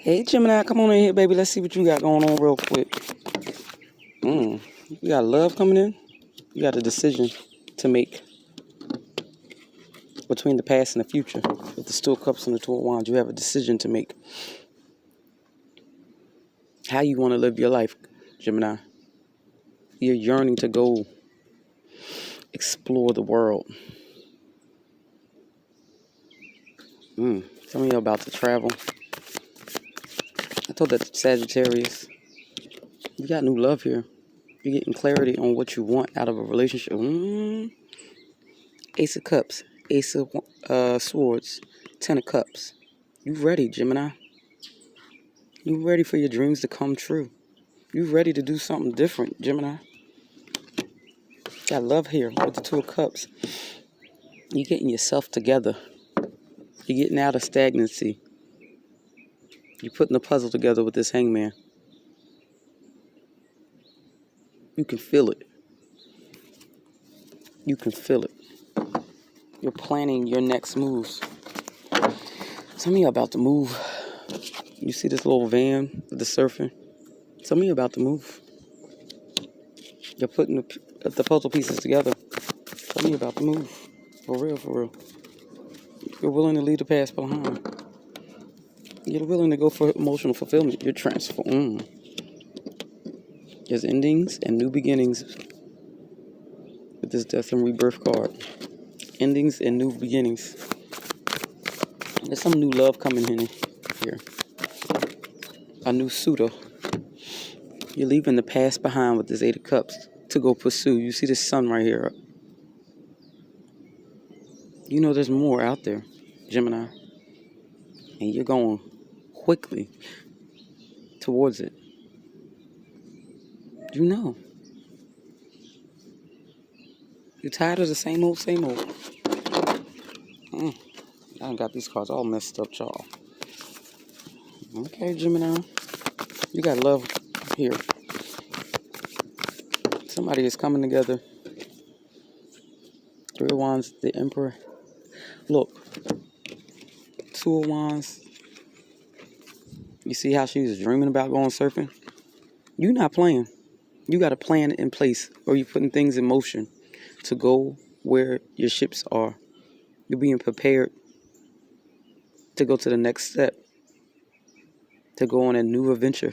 Hey, Gemini, come on in here, baby. Let's see what you got going on real quick. You got love coming in. You got a decision to make between the past and the future. With the Two of Cups and the Two of Wands, you have a decision to make. How you want to live your life, Gemini. You're yearning to go explore the world. Some of you are about to travel. I told that to Sagittarius. You got new love here. You're getting clarity on what you want out of a relationship. Ace of Cups, Ace of Swords, Ten of Cups. You ready, Gemini? You ready for your dreams to come true. You ready to do something different, Gemini. Got love here with the Two of Cups. You're getting yourself together. You're getting out of stagnancy. You're putting the puzzle together with this Hangman. You can feel it. You can feel it. You're planning your next moves. Some of you are about to move. You see this little van with the surfing? Some of you are about to move. You're putting the puzzle pieces together. Some of you are about to move. For real, for real. You're willing to leave the past behind. You're willing to go for emotional fulfillment. You're transformed. There's endings and new beginnings with this Death and Rebirth card. Endings and new beginnings. There's some new love coming in here. A new suitor. You're leaving the past behind with this Eight of Cups to go pursue. You see the sun right here. You know there's more out there, Gemini. And you're going quickly towards it. You know. You're tired of the same old, same old. I done got these cards all messed up, y'all. Okay, Gemini. You got love here. Somebody is coming together. Three of Wands, the Emperor. Look. Two of Wands. You see how she was dreaming about going surfing? You're not playing. You got a plan in place, or you're putting things in motion to go where your ships are. You're being prepared to go to the next step, to go on a new adventure.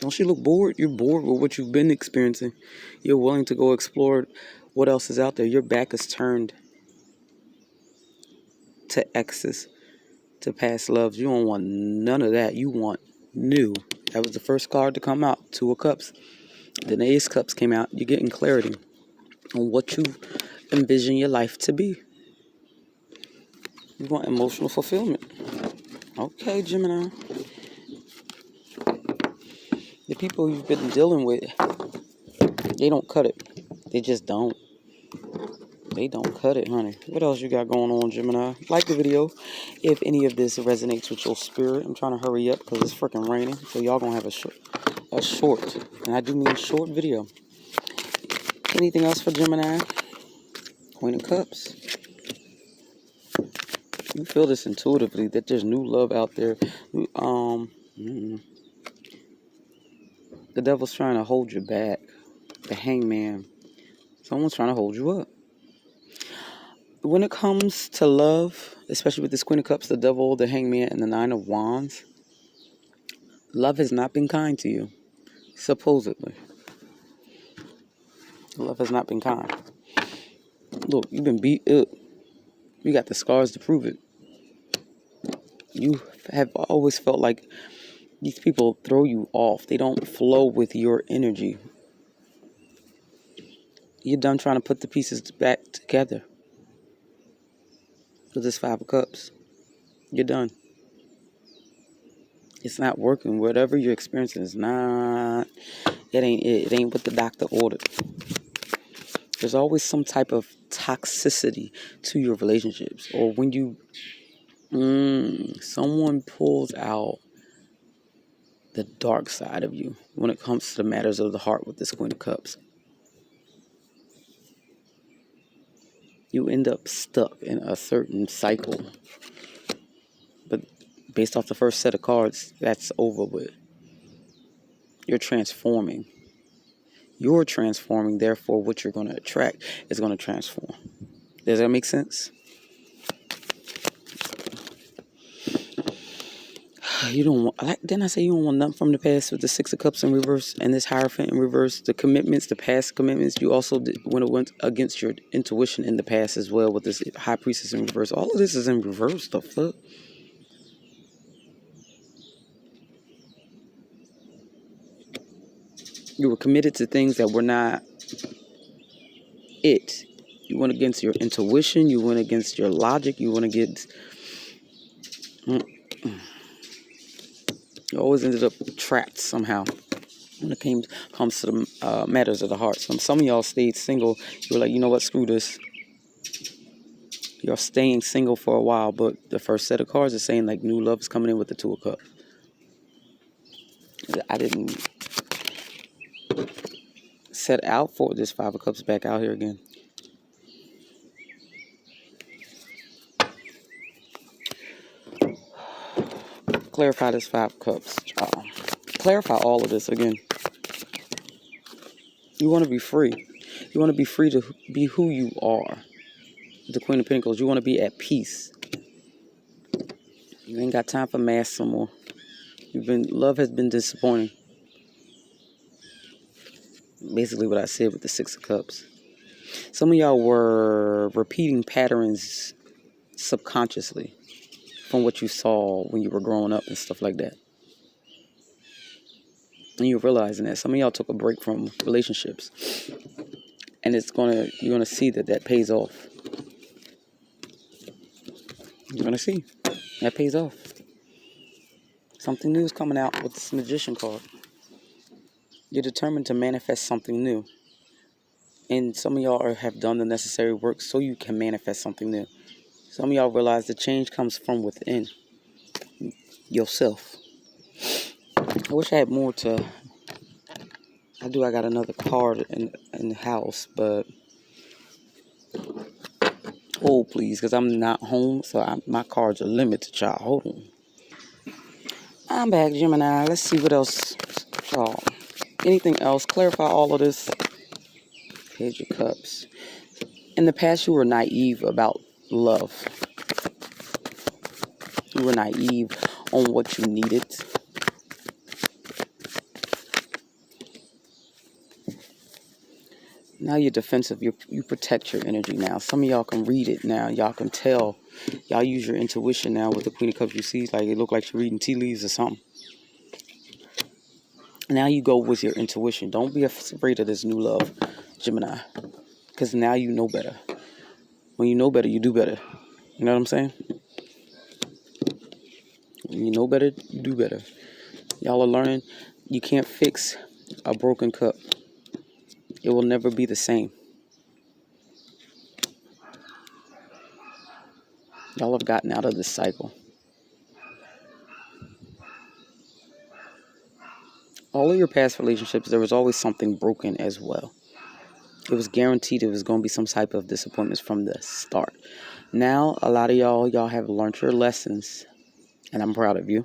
Don't you look bored? You're bored with what you've been experiencing. You're willing to go explore what else is out there. Your back is turned to exes, to past loves. You don't want none of that. You want new. That was the first card to come out. Two of Cups. Then the Ace of Cups came out. You're getting clarity on what you envision your life to be. You want emotional fulfillment. Okay, Gemini. The people you've been dealing with, they don't cut it. They just don't. They don't cut it, honey. What else you got going on, Gemini? Like the video if any of this resonates with your spirit. I'm trying to hurry up because it's freaking raining. So y'all gonna have a short, and I do mean short video. Anything else for Gemini? Queen of Cups. You feel this intuitively that there's new love out there. The devil's trying to hold you back. The Hangman. Someone's trying to hold you up. When it comes to love, especially with this Queen of Cups, the devil, the Hangman, and the Nine of Wands, love has not been kind to you. Supposedly. Love has not been kind. Look, you've been beat up. You got the scars to prove it. You have always felt like these people throw you off. They don't flow with your energy. You're done trying to put the pieces back together. With this Five of Cups. You're done. It's not working. Whatever you're experiencing is not... It ain't what the doctor ordered. There's always some type of toxicity to your relationships. Or when you... someone pulls out the dark side of you when it comes to the matters of the heart with this Queen of Cups. You end up stuck in a certain cycle. Based off the first set of cards, that's over with. You're transforming. You're transforming, therefore what you're going to attract is going to transform. Does that make sense? You don't want, didn't I say you don't want nothing from the past with the Six of Cups in reverse and this Hierophant in reverse? The commitments, the past commitments, you also went against your intuition in the past as well with this High Priestess in reverse. All of this is in reverse, the fuck? You were committed to things that were not it. You went against your intuition, you went against your logic, you went against... You always ended up trapped somehow when it comes to the matters of the heart. Some of y'all stayed single. You were like, you know what, screw this. You're staying single for a while, but the first set of cards is saying like new love is coming in with the Two of Cups. I didn't set out for this Five of Cups back out here again. Clarify this Five of Cups. Clarify all of this again. You want to be free. You want to be free to be who you are. The Queen of Pentacles. You want to be at peace. You ain't got time for masks no more. Love has been disappointing. Basically what I said with the Six of Cups. Some of y'all were repeating patterns subconsciously from what you saw when you were growing up and stuff like that. And you're realizing that. Some of y'all took a break from relationships. And you're gonna see that pays off. You're gonna see. That pays off. Something new is coming out with this Magician card. You're determined to manifest something new. And some of y'all have done the necessary work so you can manifest something new. Some of y'all realize the change comes from within yourself. I wish I had more to... I got another card in the house, but... Hold, please, because I'm not home, so my cards are limited, y'all. Hold on. I'm back, Gemini. Let's see what else, y'all. Anything else? Clarify all of this. Page of Cups. In the past, you were naive about love. You were naive on what you needed. Now you're defensive. You protect your energy now. Some of y'all can read it now. Y'all can tell. Y'all use your intuition now with the Queen of Cups. You see, like it look like you're reading tea leaves or something. Now you go with your intuition. Don't be afraid of this new love, Gemini. Because now you know better. When you know better, you do better. You know what I'm saying? When you know better, you do better. Y'all are learning you can't fix a broken cup. It will never be the same. Y'all have gotten out of this cycle. All of your past relationships, there was always something broken as well. It was guaranteed it was going to be some type of disappointments from the start. Now, a lot of y'all have learned your lessons, and I'm proud of you.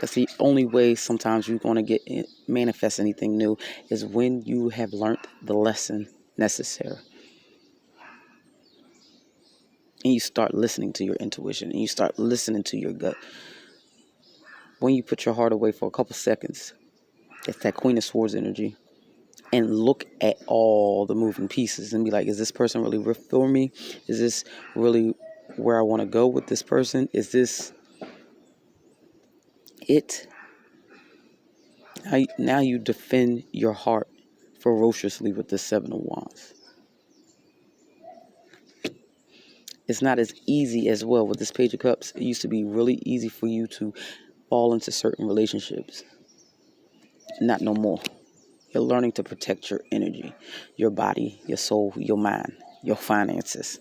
That's the only way sometimes you're going to manifest anything new is when you have learned the lesson necessary. And you start listening to your intuition, and you start listening to your gut. When you put your heart away for a couple seconds, it's that Queen of Swords energy. And look at all the moving pieces and be like, is this person really for me? Is this really where I want to go with this person? Is this it? Now you defend your heart ferociously with the Seven of Wands. It's not as easy as well with this Page of Cups. It used to be really easy for you to fall into certain relationships. Not no more. You're learning to protect your energy, your body, your soul, your mind, your finances.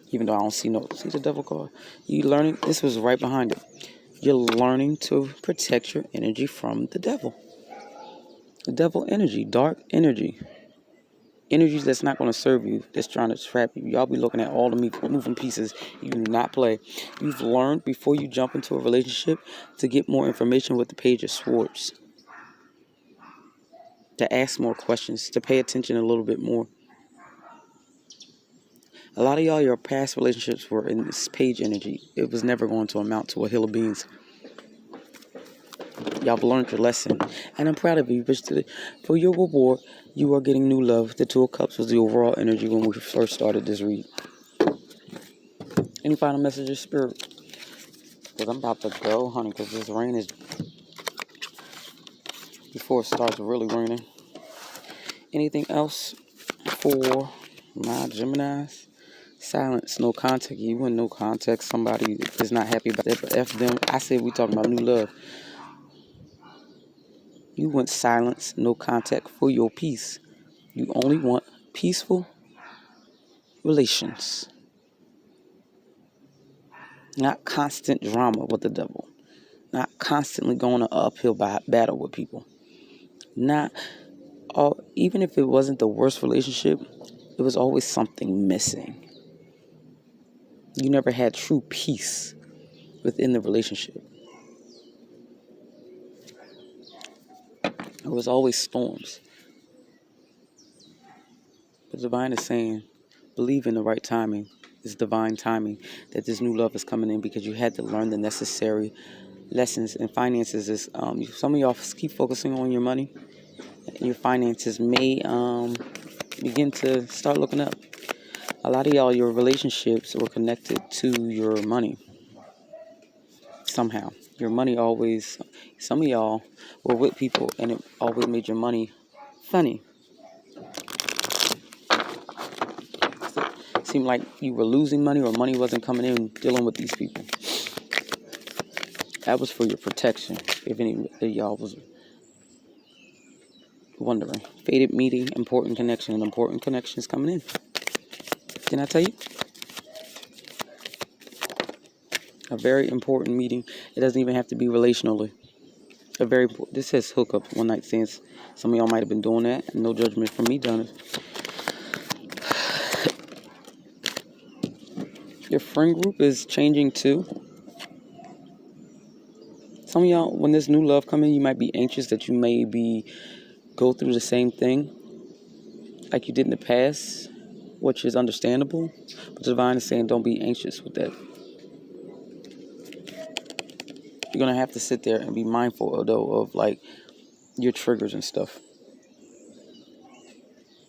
Even though I don't see the Devil card. You learning, this was right behind it. You're learning to protect your energy from the devil. The devil energy, dark energy. Energies that's not going to serve you, that's trying to trap you. Y'all be looking at all the moving pieces. You do not play. You've learned before you jump into a relationship to get more information with the Page of Swords. To ask more questions, to pay attention a little bit more. A lot of y'all, your past relationships were in this Page energy. It was never going to amount to a hill of beans. Y'all have learned your lesson, and I'm proud of you. For your reward, you are getting new love. The Two of Cups was the overall energy when we first started this read. Any final messages, Spirit? Because I'm about to go, honey, because this rain is... Before it starts really raining. Anything else for my Geminis? Silence, no contact. You want no contact. Somebody is not happy about that, but F them. I said we talking about new love. You want silence, no contact for your peace. You only want peaceful relations. Not constant drama with the devil. Not constantly going an uphill battle with people. Even if it wasn't the worst relationship, it was always something missing. You never had true peace within the relationship. There was always storms. The divine is saying, believe in the right timing. It's divine timing that this new love is coming in, because you had to learn the necessary lessons. And finances is, some of y'all keep focusing on your money, and your finances may begin to start looking up. A lot of y'all, your relationships were connected to your money. Somehow. Your money always, some of y'all were with people and it always made your money funny. It seemed like you were losing money, or money wasn't coming in dealing with these people. That was for your protection, if any of y'all was wondering. Fated meeting, important connection, and important connections coming in. Didn't I tell you? A very important meeting. It doesn't even have to be relationally. This says hookup, one night stands. Some of y'all might have been doing that. No judgment from me, done it. Your friend group is changing too. Some of y'all, when this new love comes in, you might be anxious that you maybe go through the same thing like you did in the past, which is understandable. But the divine is saying don't be anxious with that. You're going to have to sit there and be mindful, though, of like your triggers and stuff.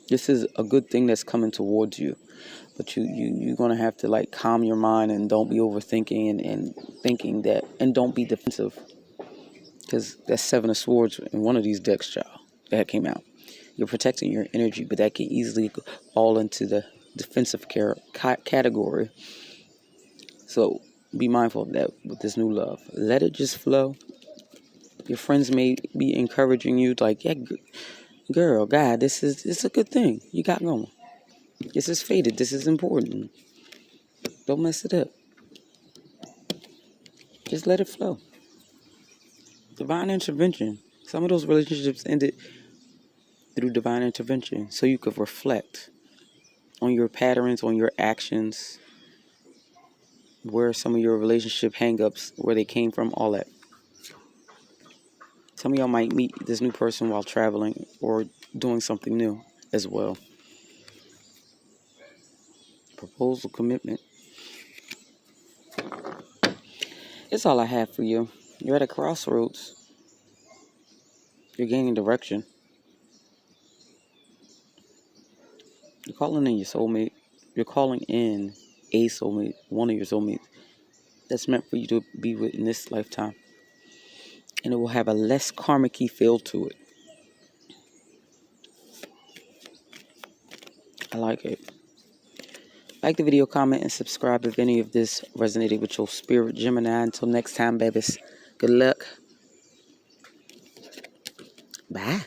This is a good thing that's coming towards you. But you're going to have to like calm your mind and don't be overthinking and thinking that, and don't be defensive. Because that's Seven of Swords in one of these decks, child, that came out. You're protecting your energy, but that can easily fall into the defensive category. So be mindful of that with this new love. Let it just flow. Your friends may be encouraging you, like, yeah, girl, God, it's a good thing you got going. This is fated. This is important. Don't mess it up. Just let it flow. Divine intervention. Some of those relationships ended through divine intervention, so you could reflect on your patterns, on your actions, where some of your relationship hang-ups, where they came from, all that. Some of y'all might meet this new person while traveling or doing something new as well. Proposal, commitment. It's all I have for you. You're at a crossroads. You're gaining direction. You're calling in your soulmate. You're calling in a soulmate, one of your soulmates that's meant for you to be with in this lifetime. And it will have a less karmic-y feel to it. I like it. Like the video, comment, and subscribe if any of this resonated with your spirit, Gemini. Until next time, babies. Good luck. Bye.